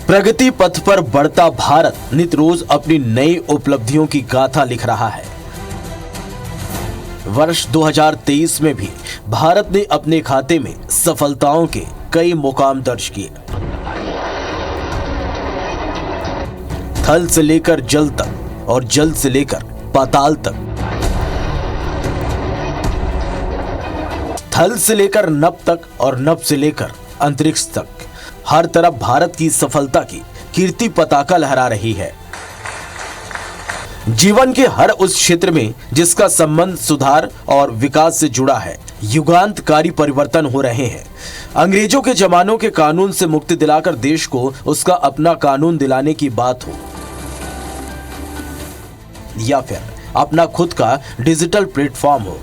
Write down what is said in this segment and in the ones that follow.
प्रगति पथ पर बढ़ता भारत नित रोज अपनी नई उपलब्धियों की गाथा लिख रहा है। वर्ष 2023 में भी भारत ने अपने खाते में सफलताओं के कई मुकाम दर्ज किए। थल से लेकर जल तक और जल से लेकर पाताल तक, थल से लेकर नभ तक और नभ से लेकर अंतरिक्ष तक, हर तरफ भारत की सफलता की कीर्ति पताका लहरा रही है। जीवन के हर उस क्षेत्र में जिसका संबंध सुधार और विकास से जुड़ा है, युगांतकारी परिवर्तन हो रहे हैं। अंग्रेजों के जमानों के कानून से मुक्ति दिलाकर देश को उसका अपना कानून दिलाने की बात हो, या फिर अपना खुद का डिजिटल प्लेटफॉर्म हो,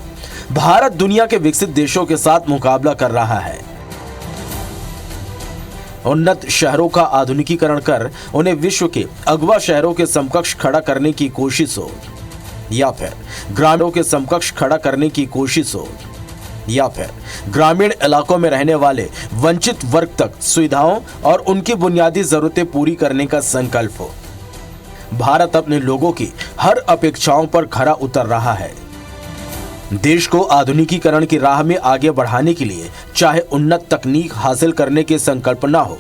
भारत दुनिया के विकसित देशों के साथ मुकाबला कर रहा है। उन्नत शहरों का आधुनिकीकरण कर उन्हें विश्व के अगवा शहरों के समकक्ष खड़ा करने की कोशिश हो, या फिर ग्रामीणों के समकक्ष खड़ा करने की कोशिश हो, या फिर ग्रामीण इलाकों में रहने वाले वंचित वर्ग तक सुविधाओं और उनकी बुनियादी जरूरतें पूरी करने का संकल्प हो, भारत अपने लोगों की हर अपेक्षाओं पर खरा उतर रहा है। देश को आधुनिकीकरण की राह में आगे बढ़ाने के लिए चाहे उन्नत तकनीक हासिल करने की संकल्पना हो,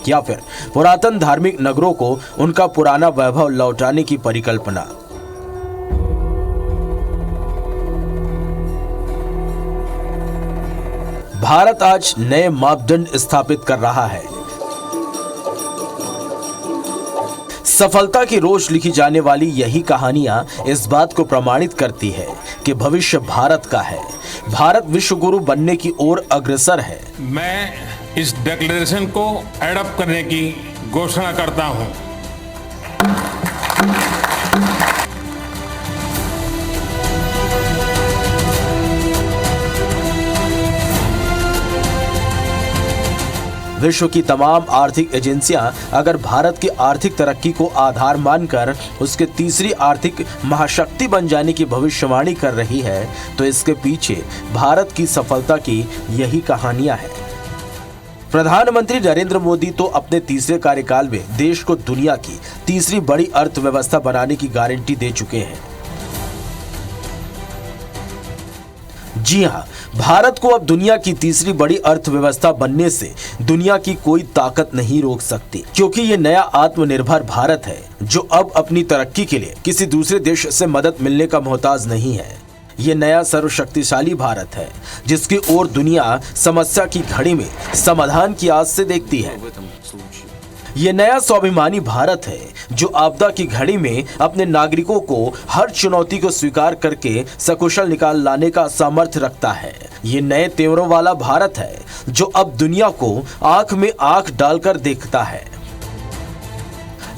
या फिर पुरातन धार्मिक नगरों को उनका पुराना वैभव लौटाने की परिकल्पना। भारत आज नए मापदंड स्थापित कर रहा है। सफलता की रोज लिखी जाने वाली यही कहानियां इस बात को प्रमाणित करती है कि भविष्य भारत का है। भारत विश्व गुरु बनने की ओर अग्रसर है। मैं इस डिक्लेरेशन को एडॉप्ट करने की घोषणा करता हूं। विश्व की तमाम आर्थिक एजेंसियां अगर भारत की आर्थिक तरक्की को आधार मानकर उसके तीसरी आर्थिक महाशक्ति बन जाने की भविष्यवाणी कर रही है, तो इसके पीछे भारत की सफलता की यही कहानियां हैं। प्रधानमंत्री नरेंद्र मोदी तो अपने तीसरे कार्यकाल में देश को दुनिया की तीसरी बड़ी अर्थव्यवस्था बनाने की गारंटी दे चुके हैं। जी हां, भारत को अब दुनिया की तीसरी बड़ी अर्थव्यवस्था बनने से दुनिया की कोई ताकत नहीं रोक सकती, क्योंकि ये नया आत्मनिर्भर भारत है जो अब अपनी तरक्की के लिए किसी दूसरे देश से मदद मिलने का मोहताज नहीं है। ये नया सर्वशक्तिशाली भारत है जिसकी ओर दुनिया समस्या की घड़ी में समाधान की आस से देखती है। ये नया स्वाभिमानी भारत है जो आपदा की घड़ी में अपने नागरिकों को हर चुनौती को स्वीकार करके सकुशल निकाल लाने का सामर्थ्य रखता है। ये नए तेवरों वाला भारत है जो अब दुनिया को आंख में आंख डालकर देखता है।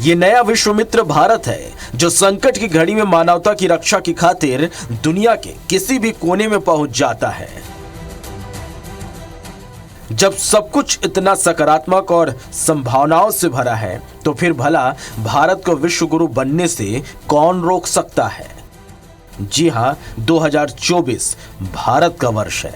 ये नया विश्वमित्र भारत है जो संकट की घड़ी में मानवता की रक्षा की खातिर दुनिया के किसी भी कोने में पहुंच जाता है। जब सब कुछ इतना सकारात्मक और संभावनाओं से भरा है, तो फिर भला भारत को विश्व गुरु बनने से कौन रोक सकता है? जी हां, 2024 भारत का वर्ष है।